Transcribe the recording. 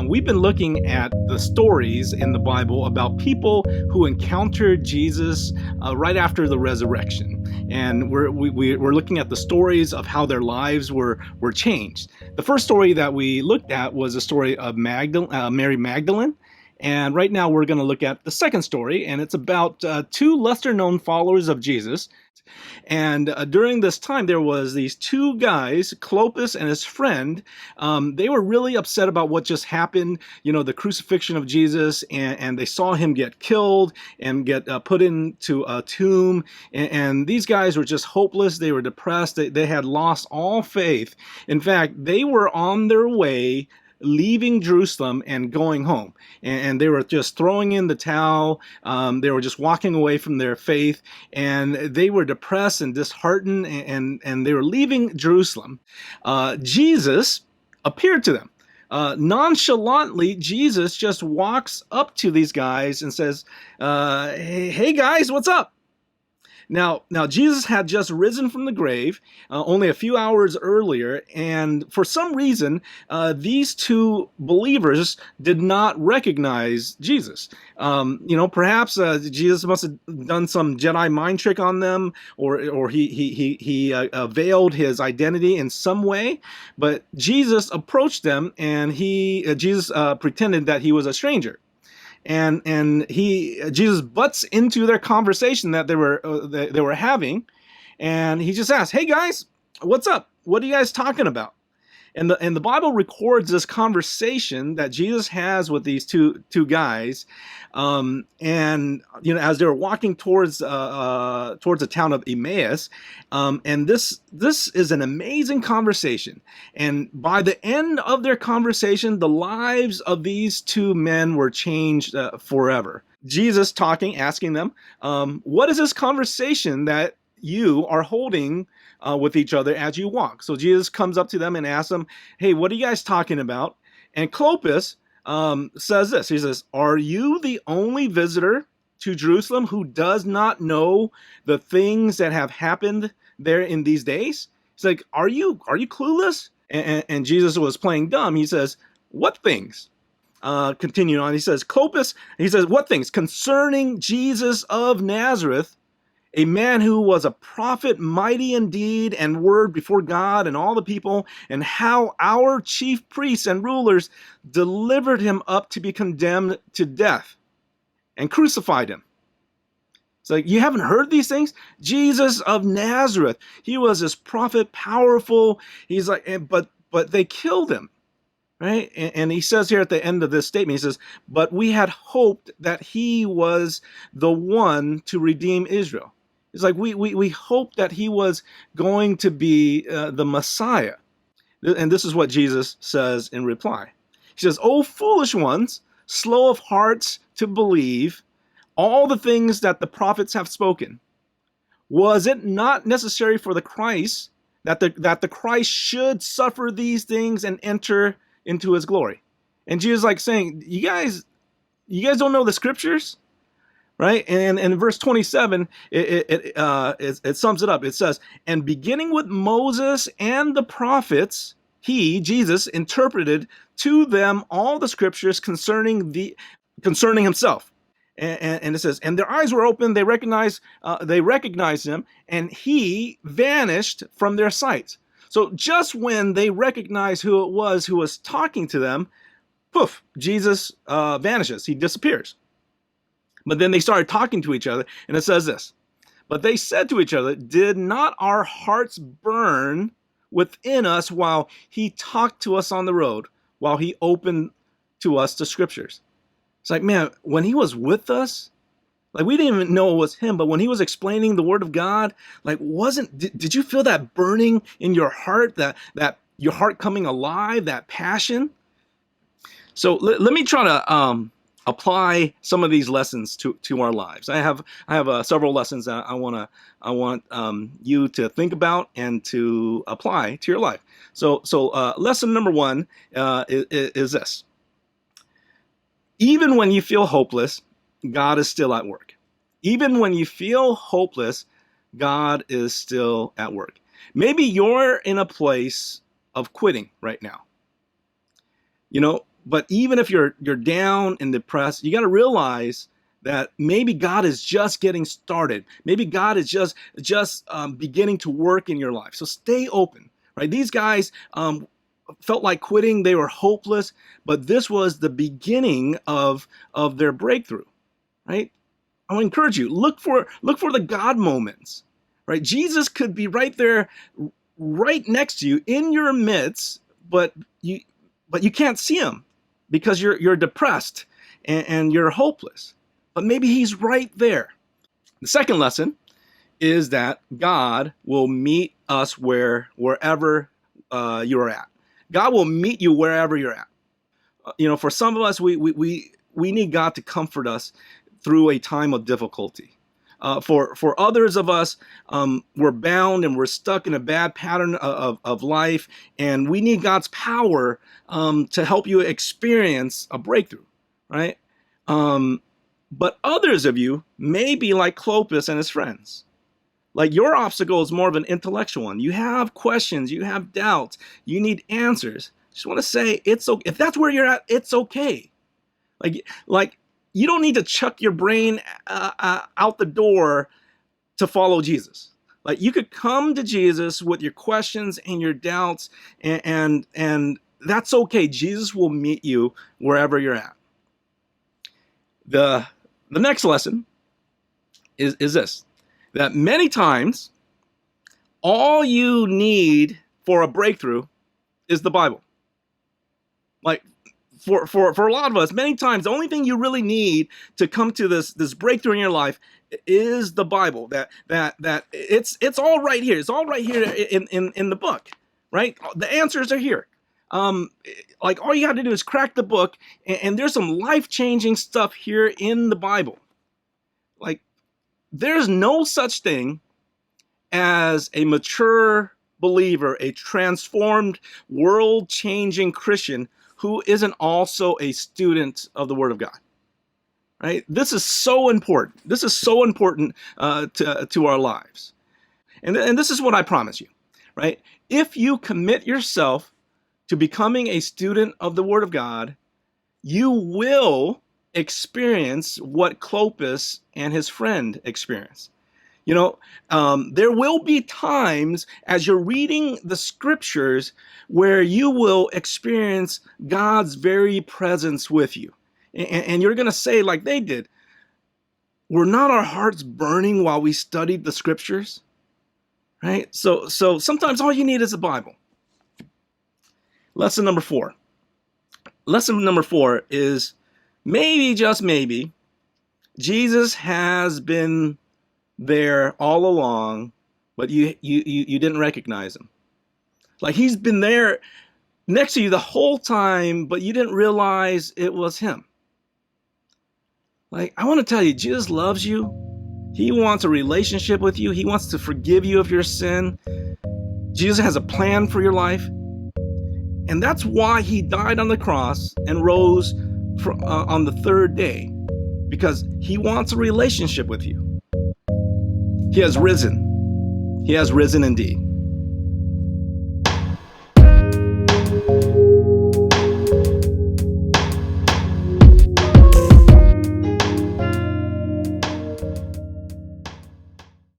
we've been looking at the stories in the Bible about people who encountered Jesus right after the resurrection. And we're looking at the stories of how their lives were changed. The first story that we looked at was the story of Mary Magdalene. And right now we're going to look at the second story, and it's about two lesser-known followers of Jesus. And during this time, there was these two guys, Clopas and his friend. They were really upset about what just happened, the crucifixion of Jesus, and they saw him get killed and get put into a tomb. And these guys were just hopeless. They were depressed. They had lost all faith. In fact, they were on their way leaving Jerusalem and going home. And they were just throwing in the towel. They were just walking away from their faith. And they were depressed and disheartened, and they were leaving Jerusalem. Jesus appeared to them. Nonchalantly, Jesus just walks up to these guys and says, hey guys, what's up? Now, Jesus had just risen from the grave only a few hours earlier, and for some reason, these two believers did not recognize Jesus. Perhaps Jesus must have done some Jedi mind trick on them, or he veiled his identity in some way. But Jesus approached them, and Jesus pretended that he was a stranger. And Jesus butts into their conversation that they were having, and he just asked, "Hey guys, what's up? What are you guys talking about?" And the Bible records this conversation that Jesus has with these two guys, and as they were walking towards the town of Emmaus, and this is an amazing conversation. And by the end of their conversation, the lives of these two men were changed forever. Jesus asking them, "What is this conversation that you are holding with each other as you walk?" So Jesus comes up to them and asks them, "Hey, what are you guys talking about?" And Clopas says this. He says, "Are you the only visitor to Jerusalem who does not know the things that have happened there in these days?" He's like, Are you clueless?" And Jesus was playing dumb. He says, "What things?" Continuing on, he says, "What things? Concerning Jesus of Nazareth, a man who was a prophet, mighty in deed and word before God and all the people, and how our chief priests and rulers delivered him up to be condemned to death and crucified him." It's like, you haven't heard these things? Jesus of Nazareth, he was this prophet, powerful. He's like, but they killed him. Right? And he says here at the end of this statement, he says, "But we had hoped that he was the one to redeem Israel." It's like, we hoped that he was going to be the Messiah. And this is what Jesus says in reply. He says, "O foolish ones, slow of hearts to believe all the things that the prophets have spoken. Was it not necessary for the Christ that the Christ should suffer these things and enter into his glory?" And Jesus is like saying, you guys don't know the scriptures, right? And in verse 27, it sums it up. It says, "And beginning with Moses and the prophets, he, Jesus, interpreted to them all the scriptures concerning himself." And it says, "And their eyes were opened; they recognized him, and he vanished from their sight." So just when they recognized who it was who was talking to them, poof, Jesus vanishes. He disappears. But then they started talking to each other, and it says this, "But they said to each other, did not our hearts burn within us while he talked to us on the road, while he opened to us the scriptures?" It's like, man, when he was with us, like, we didn't even know it was him, but when he was explaining the word of God, like, did you feel that burning in your heart, that your heart coming alive, that passion? So let me try to apply some of these lessons to our lives. I have several lessons that I want you to think about and to apply to your life. So lesson number one is this: even when you feel hopeless, God is still at work. Even when you feel hopeless, God is still at work. Maybe you're in a place of quitting right now. But even if you're down and depressed, you got to realize that maybe God is just getting started. Maybe God is just beginning to work in your life. So stay open, right? These guys felt like quitting. They were hopeless, but this was the beginning of their breakthrough, right? I want to encourage you, look for the God moments, right? Jesus could be right there, right next to you in your midst, but you can't see him because you're depressed and you're hopeless. But maybe he's right there. The second lesson is that God will meet us wherever you are at. God will meet you wherever you're at. For some of us, we need God to comfort us through a time of difficulty. For others of us, we're bound and we're stuck in a bad pattern of life, and we need God's power to help you experience a breakthrough, right? But others of you may be like Clopas and his friends. Like, your obstacle is more of an intellectual one. You have questions, you have doubts, you need answers. Just want to say, it's okay. If that's where you're at, it's okay. Like you don't need to chuck your brain out the door to follow Jesus. Like, you could come to Jesus with your questions and your doubts, and that's okay. Jesus will meet you wherever you're at. The next lesson is this, that many times all you need for a breakthrough is the Bible. Like, for a lot of us, many times the only thing you really need to come to this breakthrough in your life is the Bible. That it's all right here. It's all right here in the book, right? The answers are here. Like, all you have to do is crack the book, and there's some life-changing stuff here in the Bible. Like, there's no such thing as a mature believer, a transformed, world-changing Christian who isn't also a student of the Word of God, right? This is so important. This is so important to our lives. And this is what I promise you, right? If you commit yourself to becoming a student of the Word of God, you will experience what Clopas and his friend experienced. There will be times as you're reading the scriptures where you will experience God's very presence with you. And you're going to say, like they did, were not our hearts burning while we studied the scriptures? Right? So sometimes all you need is the Bible. Lesson number 4. Lesson number 4 is, maybe, just maybe, Jesus has been there all along, but you didn't recognize him. Like, he's been there next to you the whole time, but you didn't realize it was him. Like, I want to tell you, Jesus loves you. He wants a relationship with you. He wants to forgive you of your sin. Jesus has a plan for your life. And that's why he died on the cross and rose on the third day, because he wants a relationship with you. He has risen. He has risen indeed.